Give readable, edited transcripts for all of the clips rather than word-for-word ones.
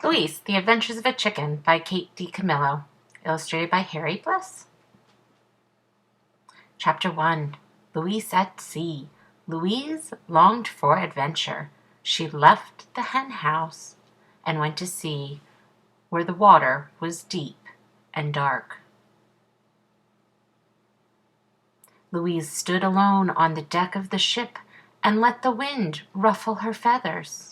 Louise, The Adventures of a Chicken by Kate DiCamillo. Illustrated by Harry Bliss. Chapter 1. Louise at Sea. Louise longed for adventure. She left the hen house and went to sea, where the water was deep and dark. Louise stood alone on the deck of the ship and let the wind ruffle her feathers.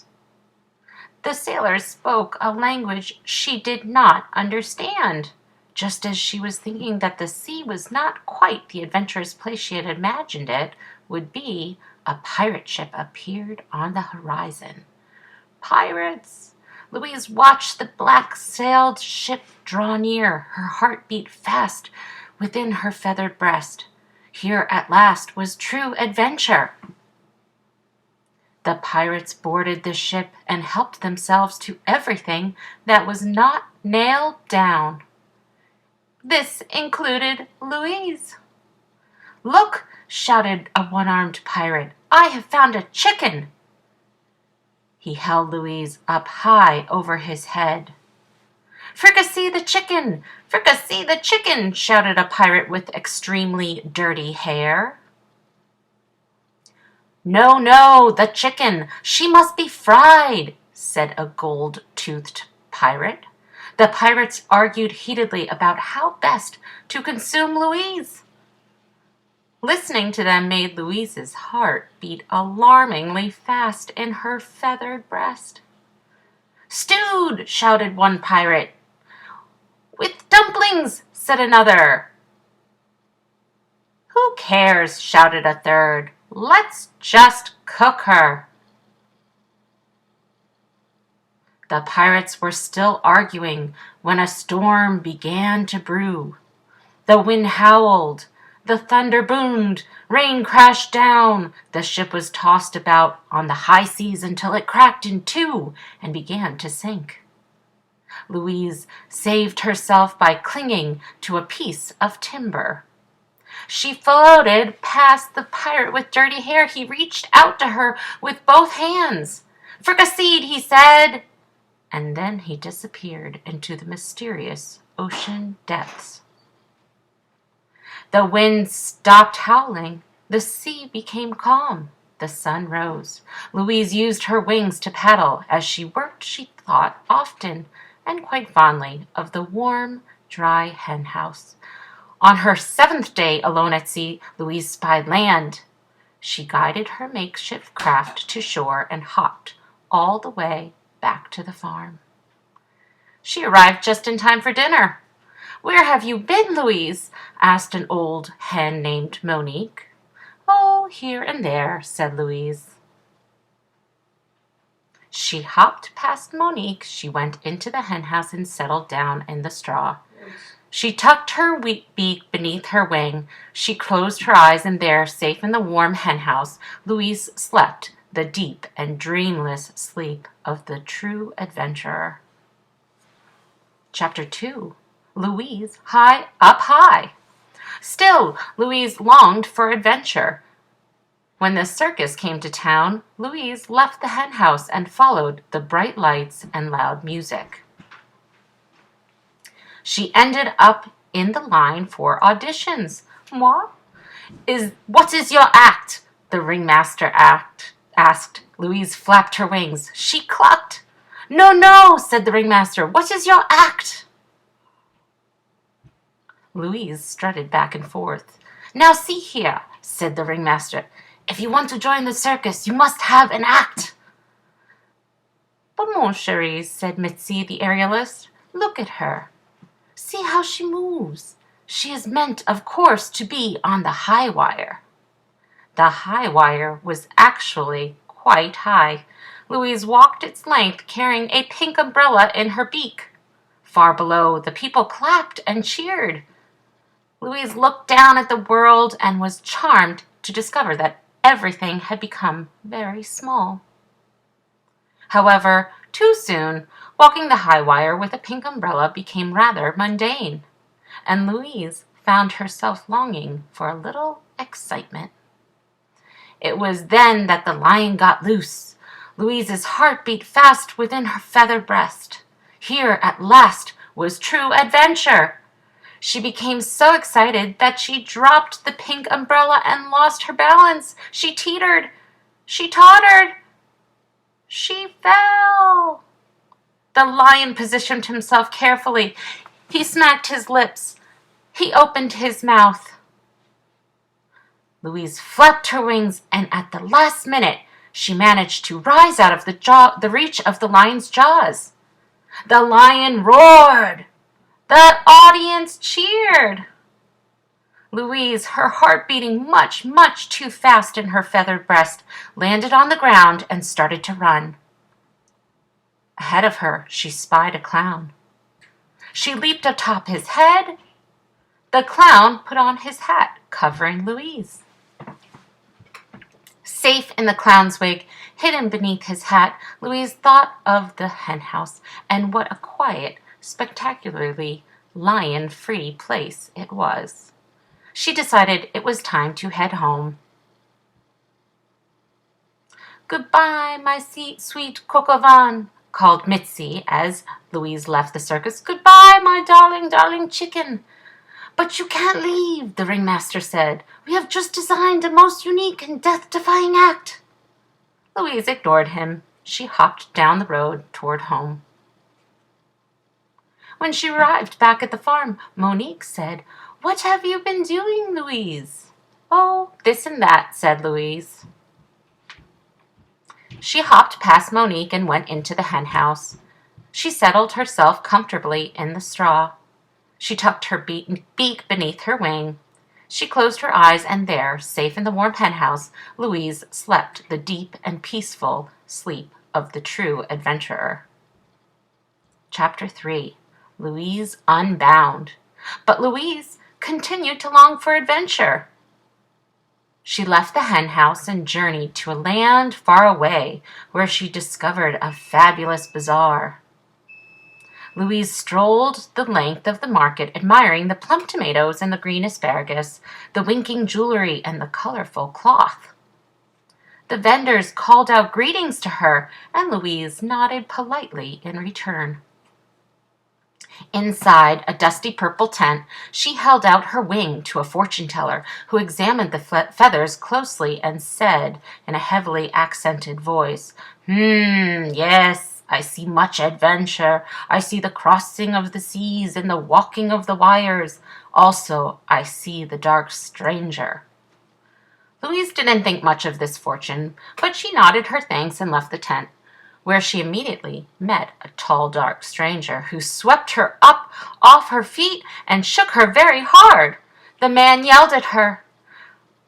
The sailors spoke a language she did not understand. Just as she was thinking that the sea was not quite the adventurous place she had imagined it would be, a pirate ship appeared on the horizon. Pirates! Louise watched the black-sailed ship draw near. Her heart beat fast within her feathered breast. Here at last was true adventure. The pirates boarded the ship and helped themselves to everything that was not nailed down. This included Louise. "Look!" shouted a one-armed pirate. "I have found a chicken!" He held Louise up high over his head. "Fricassee the chicken! Fricassee the chicken!" shouted a pirate with extremely dirty hair. "No, no, the chicken! She must be fried!" said a gold-toothed pirate. The pirates argued heatedly about how best to consume Louise. Listening to them made Louise's heart beat alarmingly fast in her feathered breast. "Stewed!" shouted one pirate. "With dumplings!" said another. "Who cares?" shouted a third. "Let's just cook her." The pirates were still arguing when a storm began to brew. The wind howled, the thunder boomed, rain crashed down. The ship was tossed about on the high seas until it cracked in two and began to sink. Louise saved herself by clinging to a piece of timber. She floated past the pirate with dirty hair. He reached out to her with both hands. "Fricasseed," he said. And then he disappeared into the mysterious ocean depths. The wind stopped howling. The sea became calm. The sun rose. Louise used her wings to paddle. As she worked, she thought often and quite fondly of the warm, dry hen house. On her 7th day alone at sea, Louise spied land. She guided her makeshift craft to shore and hopped all the way back to the farm. She arrived just in time for dinner. "Where have you been, Louise?" asked an old hen named Monique. "Oh, here and there," said Louise. She hopped past Monique. She went into the hen house and settled down in the straw. She tucked her beak beneath her wing. She closed her eyes, and there, safe in the warm hen house, Louise slept the deep and dreamless sleep of the true adventurer. Chapter 2. Louise High Up High. Still, Louise longed for adventure. When the circus came to town, Louise left the hen house and followed the bright lights and loud music. She ended up in the line for auditions. What is your act?" the ringmaster asked. Louise flapped her wings. She clucked. "No, no," said the ringmaster. "What is your act?" Louise strutted back and forth. "Now see here," said the ringmaster. "If you want to join the circus, you must have an act." "But mon chéri," said Mitzi the aerialist, "look at her. See how she moves. She is meant, of course, to be on the high wire." The high wire was actually quite high. Louise walked its length carrying a pink umbrella in her beak. Far below, the people clapped and cheered. Louise looked down at the world and was charmed to discover that everything had become very small. However, too soon, walking the high wire with a pink umbrella became rather mundane, and Louise found herself longing for a little excitement. It was then that the lion got loose. Louise's heart beat fast within her feathered breast. Here at last was true adventure. She became so excited that she dropped the pink umbrella and lost her balance. She teetered. She tottered. She fell. The lion positioned himself carefully. He smacked his lips. He opened his mouth. Louise flapped her wings, and at the last minute, she managed to rise out of the reach of the lion's jaws. The lion roared. The audience cheered. Louise, her heart beating much, much too fast in her feathered breast, landed on the ground and started to run. Ahead of her, she spied a clown. She leaped atop his head. The clown put on his hat, covering Louise. Safe in the clown's wig, hidden beneath his hat, Louise thought of the henhouse and what a quiet, spectacularly lion-free place it was. She decided it was time to head home. "Goodbye, my sweet Cocovan," called Mitzi as Louise left the circus. "Goodbye, my darling, darling chicken." "But you can't leave," the ringmaster said. "We have just designed a most unique and death-defying act." Louise ignored him. She hopped down the road toward home. When she arrived back at the farm, Monique said, "What have you been doing, Louise?" "Oh, this and that," said Louise. She hopped past Monique and went into the hen house. She settled herself comfortably in the straw. She tucked her beak beneath her wing. She closed her eyes, and there, safe in the warm hen house, Louise slept the deep and peaceful sleep of the true adventurer. Chapter 3. Louise Unbound. But Louise continued to long for adventure. She left the hen house and journeyed to a land far away, where she discovered a fabulous bazaar. Louise strolled the length of the market, admiring the plump tomatoes and the green asparagus, the winking jewelry and the colorful cloth. The vendors called out greetings to her, and Louise nodded politely in return. Inside a dusty purple tent, she held out her wing to a fortune-teller who examined the feathers closely and said in a heavily accented voice, Yes, I see much adventure. I see the crossing of the seas and the walking of the wires. Also, I see the dark stranger." Louise didn't think much of this fortune, but she nodded her thanks and left the tent, where she immediately met a tall, dark stranger who swept her up off her feet and shook her very hard. The man yelled at her.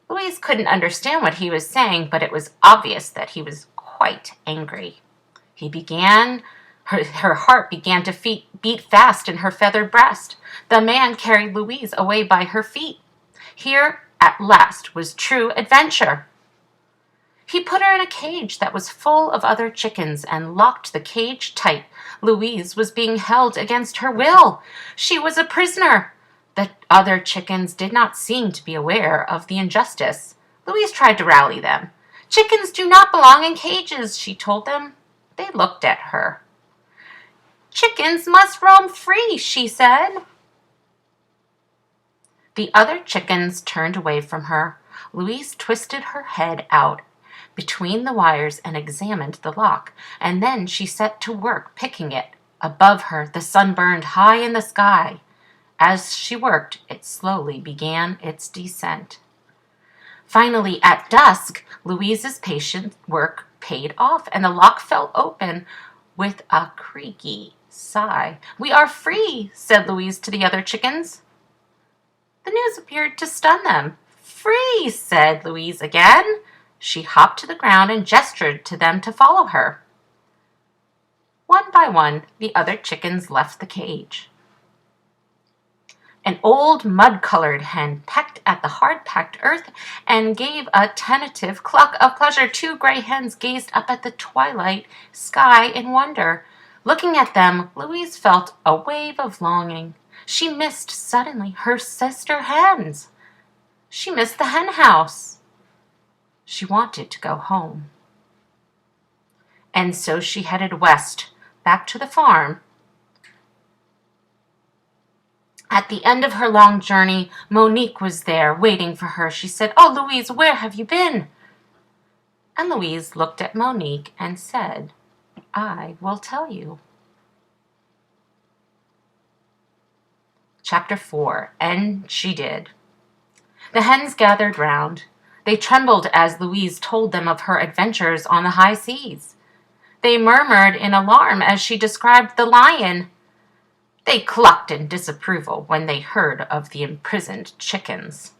Louise couldn't understand what he was saying, but it was obvious that he was quite angry. Her heart began to beat fast in her feathered breast. The man carried Louise away by her feet. Here, at last, was true adventure. He put her in a cage that was full of other chickens and locked the cage tight. Louise was being held against her will. She was a prisoner. The other chickens did not seem to be aware of the injustice. Louise tried to rally them. "Chickens do not belong in cages," she told them. They looked at her. "Chickens must roam free," she said. The other chickens turned away from her. Louise twisted her head out between the wires and examined the lock, and then she set to work picking it. Above her, the sun burned high in the sky. As she worked, it slowly began its descent. Finally, at dusk, Louise's patient work paid off, and the lock fell open with a creaky sigh. "We are free," said Louise to the other chickens. The news appeared to stun them. "Free," said Louise again. She hopped to the ground and gestured to them to follow her. One by one, the other chickens left the cage. An old mud-colored hen pecked at the hard-packed earth and gave a tentative cluck of pleasure. Two gray hens gazed up at the twilight sky in wonder. Looking at them, Louise felt a wave of longing. She missed suddenly her sister hens. She missed the hen house. She wanted to go home. And so she headed west, back to the farm, At the end of her long journey, Monique was there, waiting for her. She said, "Oh, Louise, where have you been?" And Louise looked at Monique and said, "I will tell you." Chapter 4. And she did. The hens gathered round. They trembled as Louise told them of her adventures on the high seas. They murmured in alarm as she described the lion. They clucked in disapproval when they heard of the imprisoned chickens.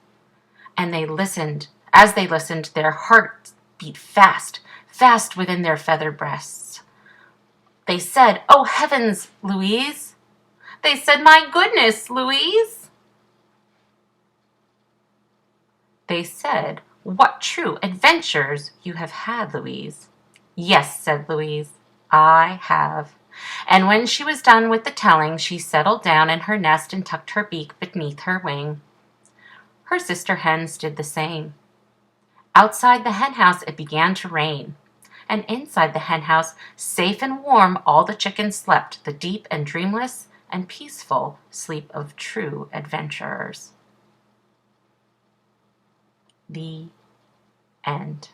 And they listened. As they listened, their hearts beat fast, fast within their feather breasts. They said, "Oh, heavens, Louise!" They said, "My goodness, Louise!" They said, "What true adventures you have had, Louise." "Yes," said Louise, "I have." And when she was done with the telling, she settled down in her nest and tucked her beak beneath her wing. Her sister hens did the same. Outside the henhouse it began to rain, and inside the henhouse, safe and warm, all the chickens slept the deep and dreamless and peaceful sleep of true adventurers. The end.